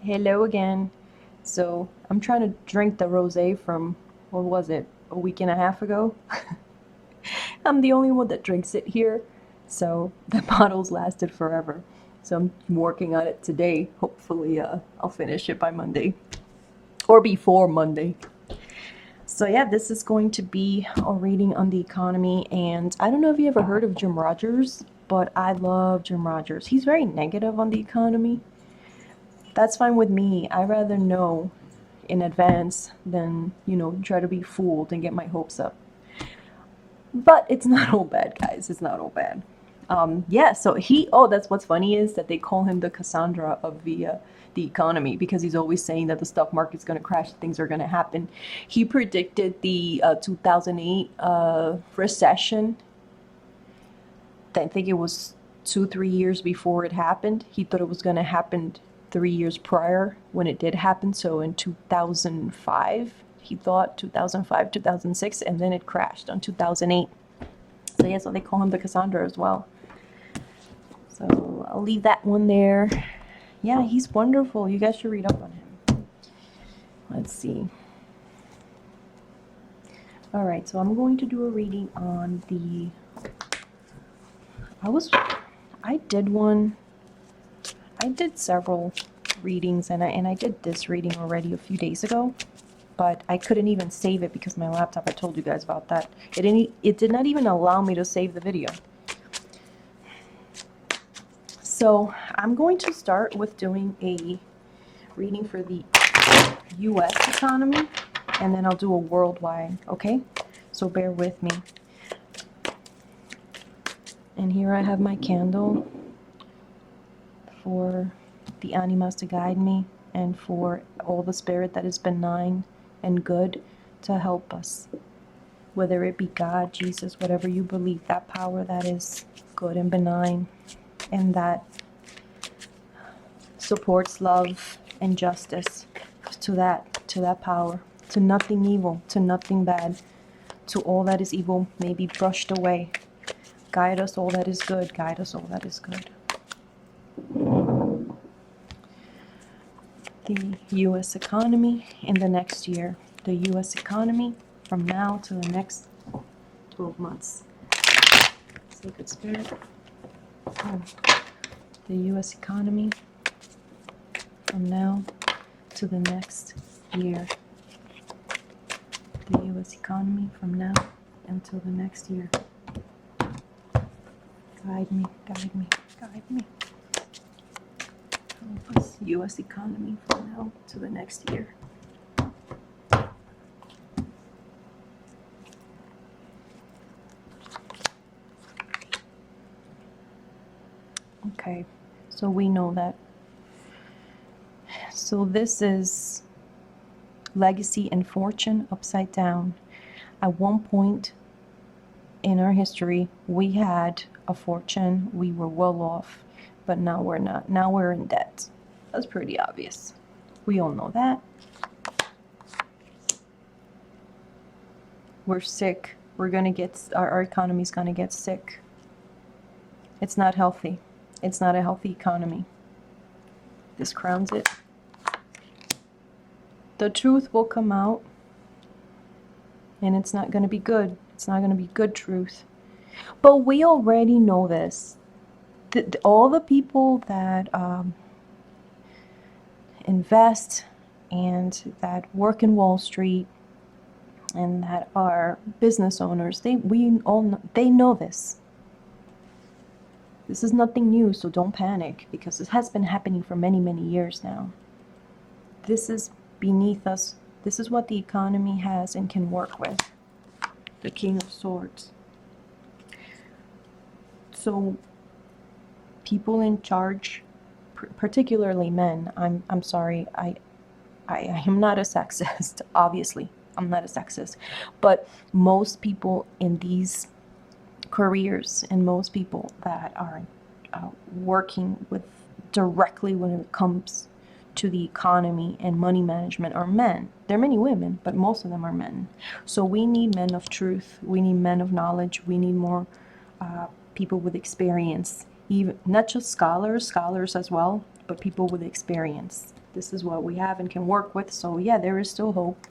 Hello again. So I'm trying to drink the rosé from, what was it, a week and a half ago? I'm the only one that drinks it here, so the bottles lasted forever. So I'm working on it today. Hopefully, I'll finish it by Monday or before Monday. So yeah, this is going to be a reading on the economy, and I don't know if you ever heard of Jim Rogers, but I love Jim Rogers. He's very negative on the economy. That's fine with me. I rather know in advance than, try to be fooled and get my hopes up. But it's not all bad, guys. It's not all bad. Yeah, so that's what's funny is that they call him the Cassandra of the economy because he's always saying that the stock market's going to crash, things are going to happen. He predicted the 2008 recession. I think it was 2, 3 years before it happened. He thought it was going to happen 3 years prior when it did happen. So in 2005, he thought 2005, 2006, and then it crashed on 2008. So yeah, so they call him the Cassandra as well. So I'll leave that one there. Yeah, he's wonderful. You guys should read up on him. Let's see. All right, so I'm going to do a reading on the. I did one. I did several readings, and I did this reading already a few days ago, but I couldn't even save it because my laptop. I told you guys about that. It did not even allow me to save the video. So I'm going to start with doing a reading for the U.S. economy, and then I'll do a worldwide, okay? So bear with me. And here I have my candle for the animas to guide me and for all the spirit that is benign and good to help us. Whether it be God, Jesus, whatever you believe, that power that is good and benign and that supports love and justice, to that power, to nothing evil, to nothing bad, to all that is evil may be brushed away. Guide us all that is good, guide us all that is good. The U.S. economy in the next year. The U.S. economy from now to the next 12 months. Sacred Spirit. Oh. The U.S. economy from now to the next year. The U.S. economy from now until the next year. Guide me, guide me, guide me. Help us, U.S. economy from now to the next year. Okay, so we know that. So this is legacy and fortune upside down. At one point in our history, we had a fortune, we were well off, but now we're not. Now we're in debt. That's pretty obvious. We all know that. We're sick. Our economy's gonna get sick. It's not healthy. It's not a healthy economy. This crowns it. The truth will come out, and it's not going to be good. It's not going to be good truth. But we already know this. All the people that invest and that work in Wall Street and that are business owners, they know this. This is nothing new, so don't panic, because this has been happening for many, many years now. This is beneath us. This is what the economy has and can work with. The King of Swords. So people in charge, particularly men, I'm sorry, I am not a sexist, obviously. I'm not a sexist. But most people in these careers and most people that are working with directly when it comes to the economy and money management are men. There are many women, but most of them are men. So we need men of truth. We need men of knowledge. We need more people with experience, even not just scholars as well, but people with experience. this is what we have and can work with. So yeah, there is still hope.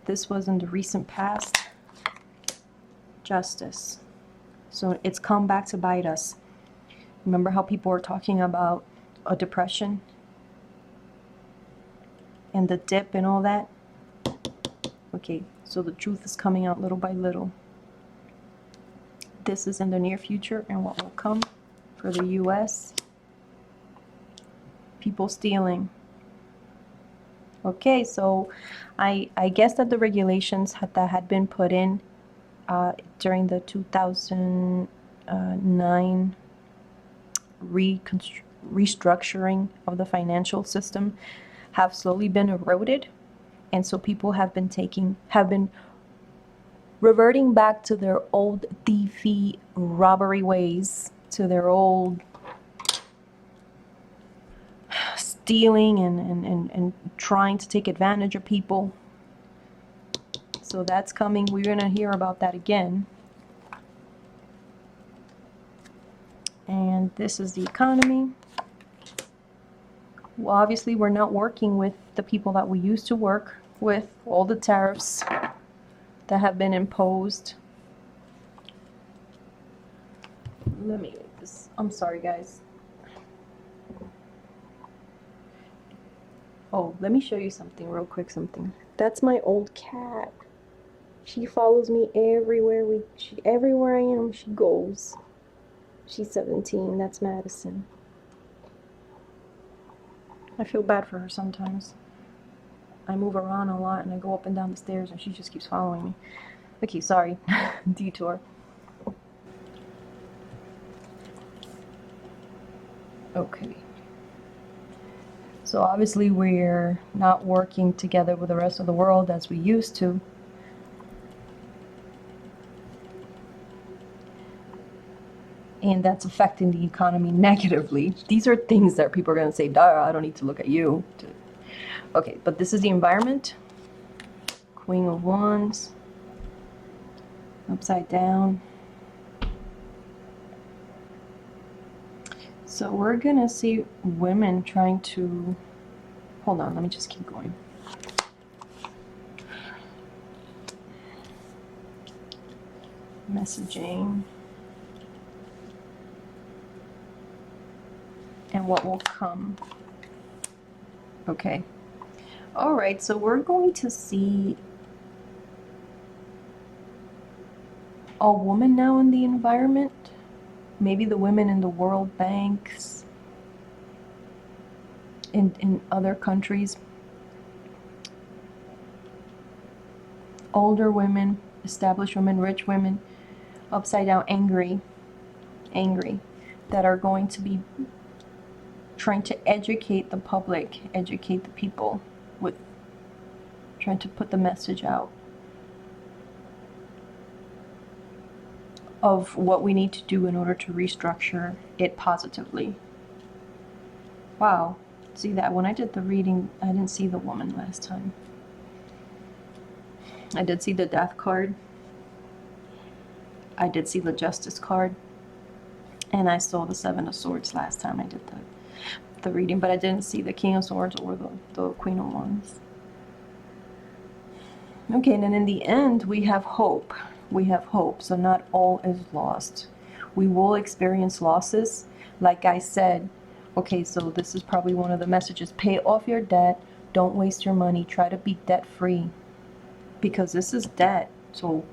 This was in the recent past. Justice. So it's come back to bite us. Remember how people were talking about a depression and the dip and all that? Okay, so the truth is coming out little by little. This is in the near future, and what will come for the US? People stealing. Okay, so I guess that the regulations that had been put in during the 2009 restructuring of the financial system have slowly been eroded, and so people have been reverting back to their old thiefy robbery ways, to their old stealing and trying to take advantage of people. So that's coming. We're going to hear about that again. And this is the economy. Well, obviously, we're not working with the people that we used to work with, all the tariffs that have been imposed. Let me make this. I'm sorry, guys. Oh, let me show you something real quick. That's my old cat. She follows me everywhere everywhere I am, she goes. She's 17. That's Madison. I feel bad for her sometimes. I move around a lot and I go up and down the stairs and she just keeps following me. Okay, sorry. Detour. Okay. So obviously we're not working together with the rest of the world as we used to. And that's affecting the economy negatively. These are things that people are going to say, duh, I don't need to look at you. Okay, but this is the environment. Queen of Wands. Upside down. So we're going to see women trying to... Hold on, let me just keep going. Messaging. And what will come. Okay. All right, so we're going to see a woman now in the environment. Maybe the women in the World Banks, in other countries. Older women, established women, rich women, upside down, angry, that are going to be trying to educate the public, educate the people, with trying to put the message out of what we need to do in order to restructure it positively. Wow, see that? When I did the reading, I didn't see the woman last time. I did see the Death card. I did see the Justice card. And I saw the Seven of Swords last time I did the reading, but I didn't see the King of Swords or the Queen of Wands. Okay, and then in the end, we have hope. We have hope, so not all is lost. We will experience losses. Like I said, okay, so this is probably one of the messages. Pay off your debt. Don't waste your money. Try to be debt-free. Because this is debt. So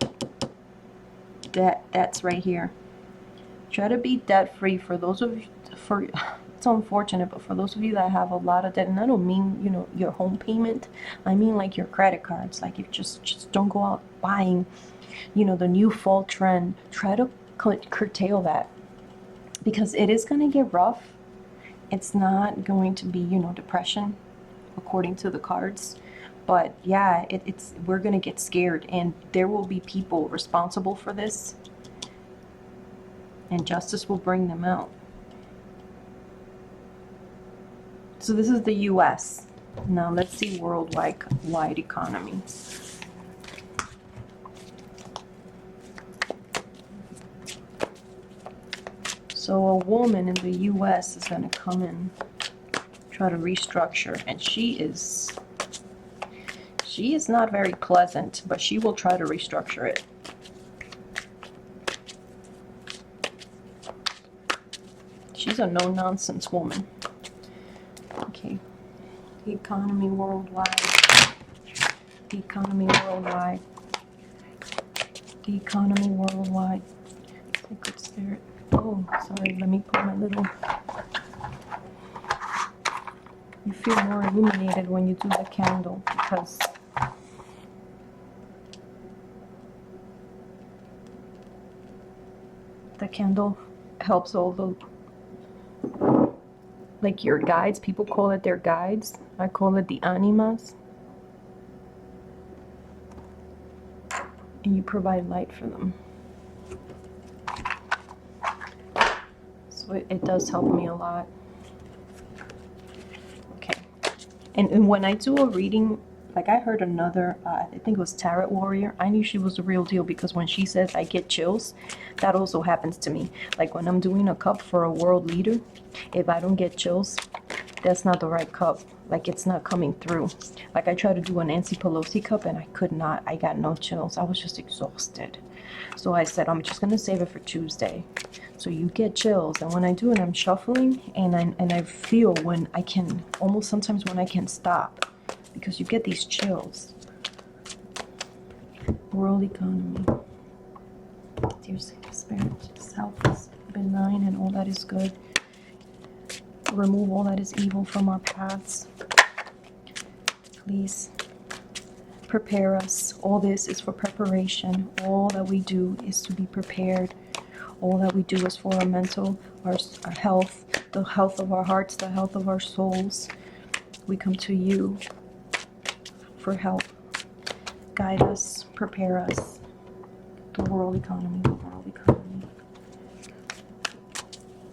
debt's right here. Try to be debt-free. For those of you, it's unfortunate, but for those of you that have a lot of debt, and I don't mean, your home payment. I mean like your credit cards. Like, if just don't go out buying, the new fall trend. Try to curtail that, because it is going to get rough. It's not going to be, depression, according to the cards. But yeah, we're going to get scared, and there will be people responsible for this, and justice will bring them out. So this is the US. Now let's see worldwide economy. So a woman in the US is going to come in try to restructure, and she is not very pleasant, but she will try to restructure it. She's a no-nonsense woman. Okay. The economy worldwide. The economy worldwide. The economy worldwide. Sacred Spirit. Oh, sorry, let me put my little... You feel more illuminated when you do the candle, because the candle helps all the, like, your guides. People call it their guides. I call it the animas. And you provide light for them. So it does help me a lot. Okay. And when I do a reading, like I heard another, I think it was Tarot Warrior. I knew she was the real deal, because when she says I get chills, that also happens to me. Like when I'm doing a cup for a world leader, if I don't get chills, that's not the right cup. Like it's not coming through. Like I tried to do a Nancy Pelosi cup and I could not. I got no chills. I was just exhausted. So I said, I'm just gonna save it for Tuesday. So you get chills, and when I do it, I'm shuffling, and I feel when I can, almost sometimes when I can stop, because you get these chills. World economy. Dear Spirit, self is benign and all that is good. Remove all that is evil from our paths. Please prepare us. All this is for preparation. All that we do is to be prepared. All that we do is for our mental, our health, the health of our hearts, the health of our souls. We come to you for help. Guide us, prepare us. The world economy, the world economy.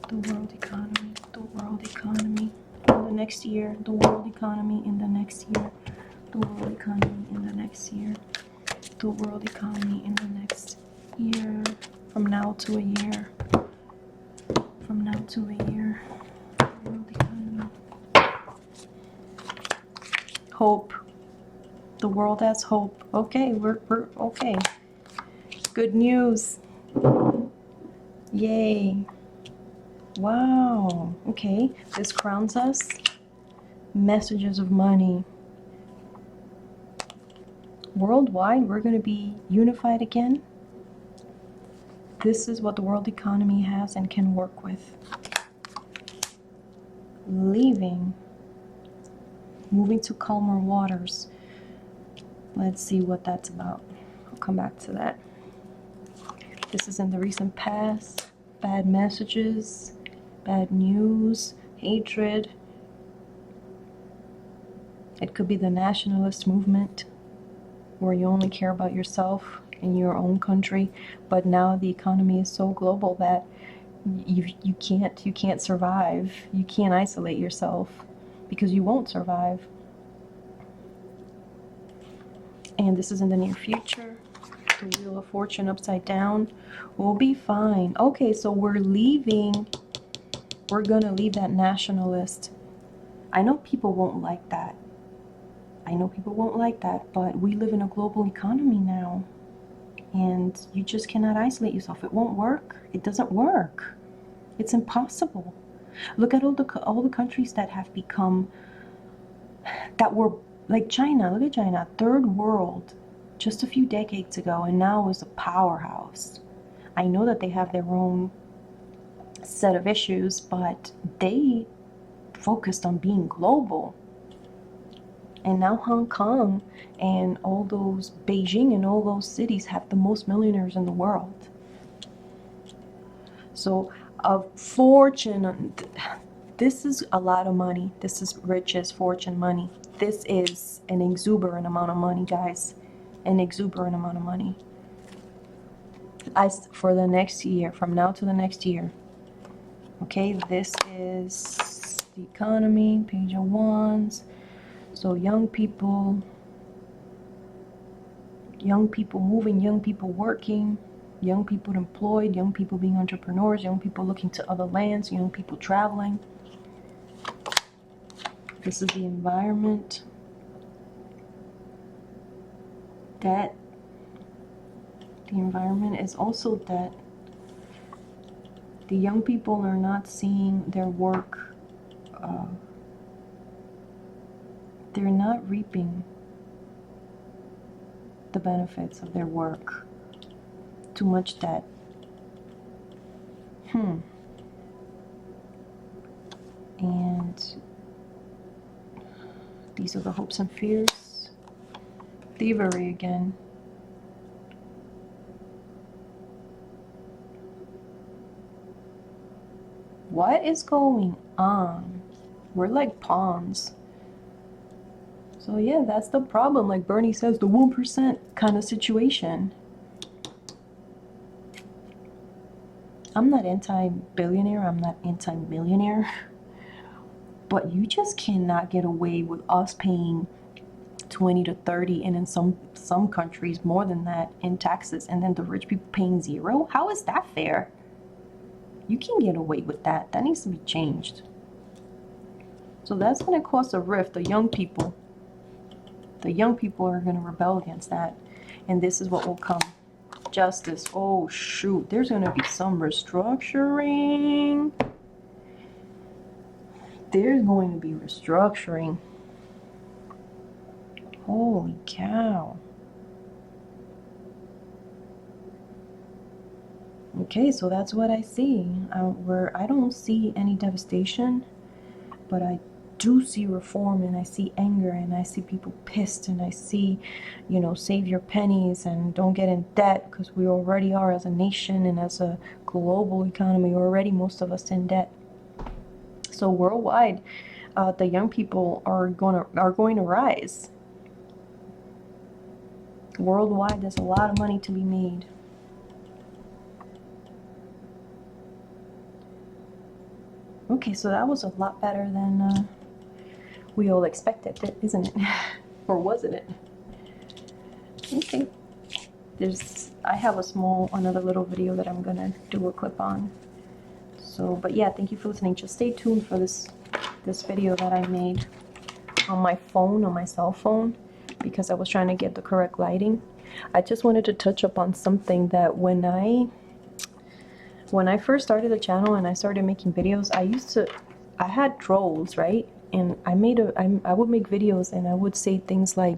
The world economy, the world economy. In the next year, the world economy in the next year. The world economy in the next year. The world economy in the next year. From now to a year. From now to a year. World economy. Hope. The world has hope. Okay, we're okay. Good news. Yay. Wow. Okay, this crowns us. Messages of money. Worldwide, we're going to be unified again. This is what the world economy has and can work with. Leaving. Moving to calmer waters. Let's see what that's about. I'll come back to that. This is in the recent past. Bad messages, bad news, hatred. It could be the nationalist movement, where you only care about yourself in your own country, but now the economy is so global that you can't survive. You can't isolate yourself, because you won't survive. And this is in the near future. The Wheel of Fortune upside down. We'll be fine. Okay, so we're leaving. We're gonna leave that nationalist. I know people won't like that. I know people won't like that, but we live in a global economy now. And you just cannot isolate yourself. It won't work. It doesn't work. It's impossible. Look at all the countries that have become, that were like China. Look at China, third world, just a few decades ago, and now is a powerhouse. I know that they have their own set of issues, but they focused on being global. And now Hong Kong and all those, Beijing and all those cities have the most millionaires in the world. So a fortune, this is a lot of money. This is riches, fortune, money. This is an exuberant amount of money, guys. An exuberant amount of money. For the next year, from now to the next year. Okay, this is the economy, page of wands. So young people moving, young people working, young people employed, young people being entrepreneurs, young people looking to other lands, young people traveling. This is the environment. Debt. The environment is also debt. The young people are not seeing their work. They're not reaping the benefits of their work. Too much debt. And these are the hopes and fears. Thievery again. What is going on? We're like pawns. So yeah, that's the problem. Like Bernie says, the 1% kind of situation. I'm not anti-billionaire, I'm not anti-millionaire. But you just cannot get away with us paying 20 to 30, and in some countries more than that in taxes, and then the rich people paying 0. How is that fair? You can get away with that. That needs to be changed. So that's going to cause a rift. The young people are going to rebel against that, and this is what will come. Justice. Oh shoot, there's going to be some restructuring. There's going to be restructuring. Holy cow. Okay, so that's what I see. I don't see any devastation, but I do see reform, and I see anger, and I see people pissed, and I see, save your pennies and don't get in debt, because we already are as a nation and as a global economy, already most of us in debt. So worldwide, the young people are going to rise. Worldwide, there's a lot of money to be made. Okay, so that was a lot better than we all expected, isn't it? Or wasn't it? Okay. I have another little video that I'm gonna do a clip on. So, but yeah, thank you for listening. Just stay tuned for this video that I made on my phone, on my cell phone, because I was trying to get the correct lighting. I just wanted to touch up on something that when I first started the channel and I started making videos, I had trolls, right? And I would make videos and I would say things like,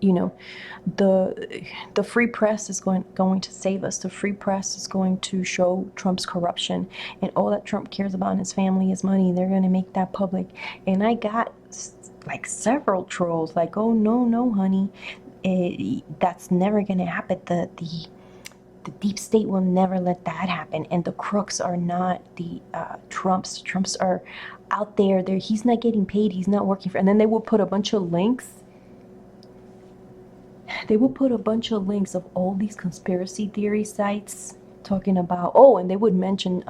the free press is going to save us. The free press is going to show Trump's corruption, and all that Trump cares about in his family is money. They're going to make that public. And I got like several trolls like, oh no honey, that's never going to happen. The deep state will never let that happen, and the crooks are not the Trumps are out there. He's not getting paid, he's not working for. And then they will put a bunch of links. They will put a bunch of links of all these conspiracy theory sites talking about, and they would mention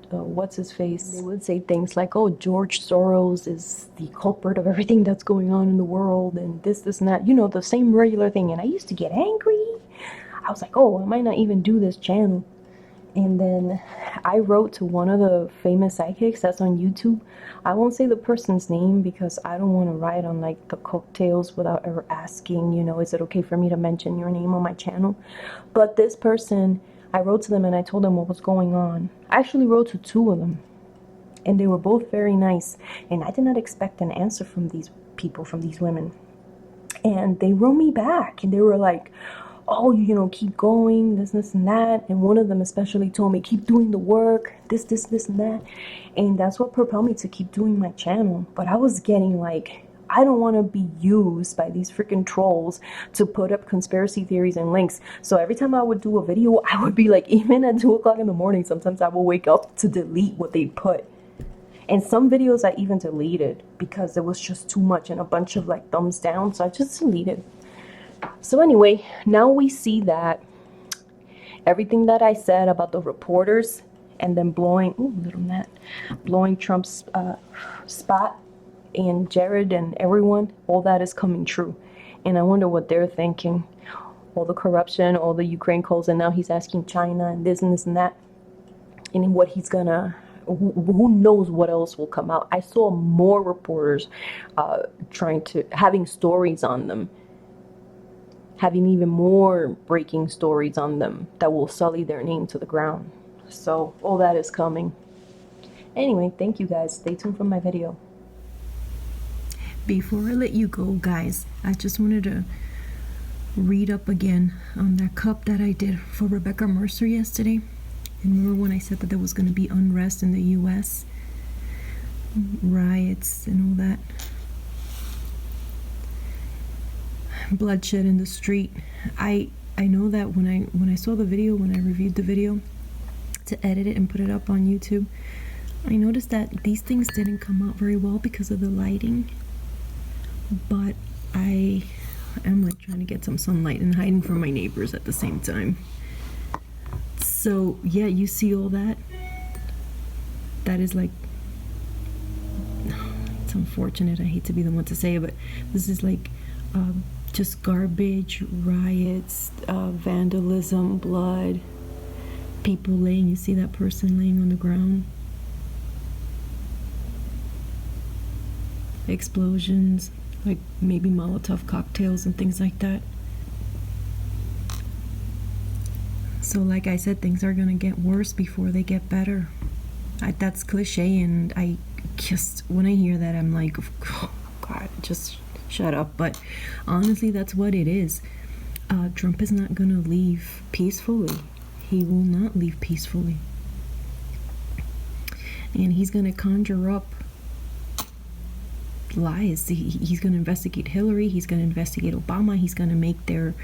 what's his face. They would say things like, oh, George Soros is the culprit of everything that's going on in the world, and this and that, the same regular thing. And I used to get angry. I was like, oh, I might not even do this channel. And then I wrote to one of the famous psychics that's on YouTube. I won't say the person's name because I don't want to ride on like the coattails without ever asking, is it okay for me to mention your name on my channel? But this person, I wrote to them and I told them what was going on. I actually wrote to 2 of them, and they were both very nice. And I did not expect an answer from these people, from these women. And they wrote me back and they were like, oh, keep going, this and that. And one of them especially told me, keep doing the work, this and that. And that's what propelled me to keep doing my channel. But I was getting like, I don't want to be used by these freaking trolls to put up conspiracy theories and links. So every time I would do a video, I would be like, even at 2 o'clock in the morning, sometimes I will wake up to delete what they put. And some videos I even deleted because it was just too much and a bunch of like thumbs down. So I just deleted. So anyway, now we see that everything that I said about the reporters and then blowing Trump's spot and Jared and everyone, all that is coming true. And I wonder what they're thinking. All the corruption, all the Ukraine calls, and now he's asking China and this and that, and what he's gonna who knows what else will come out. I saw more reporters having stories on them, having even more breaking stories on them that will sully their name to the ground. So all that is coming. Anyway, thank you guys. Stay tuned for my video. Before I let you go, guys, I just wanted to read up again on that cup that I did for Rebecca Mercer yesterday. And remember when I said that there was going to be unrest in the US, riots and all that, bloodshed in the street. I know that when I saw the video, when I reviewed the video to edit it and put it up on YouTube, I noticed that these things didn't come out very well because of the lighting. But I am like trying to get some sunlight and hiding from my neighbors at the same time. So yeah, you see all that? That is like, it's unfortunate. I hate to be the one to say it, but this is like just garbage, riots, vandalism, blood, people laying. You see that person laying on the ground? Explosions, like maybe Molotov cocktails and things like that. So like I said, things are gonna get worse before they get better. That's cliche, and I just, when I hear that, I'm like, oh God, just shut up. But honestly, that's what it is. Trump is not gonna leave peacefully. He will not leave peacefully. And he's gonna conjure up lies. He's gonna investigate Hillary. He's gonna investigate Obama. He's gonna make their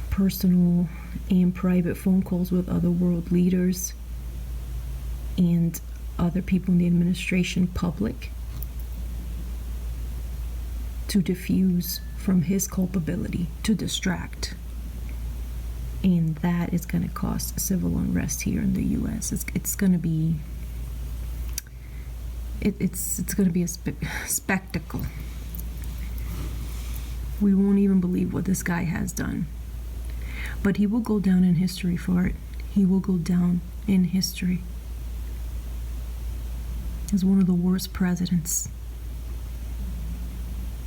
personal and private phone calls with other world leaders and other people in the administration public to diffuse from his culpability, to distract. And that is going to cause civil unrest here in the US. It's going to be it's going to be a spectacle. We won't even believe what this guy has done. But he will go down in history for it. He will go down in history as one of the worst presidents.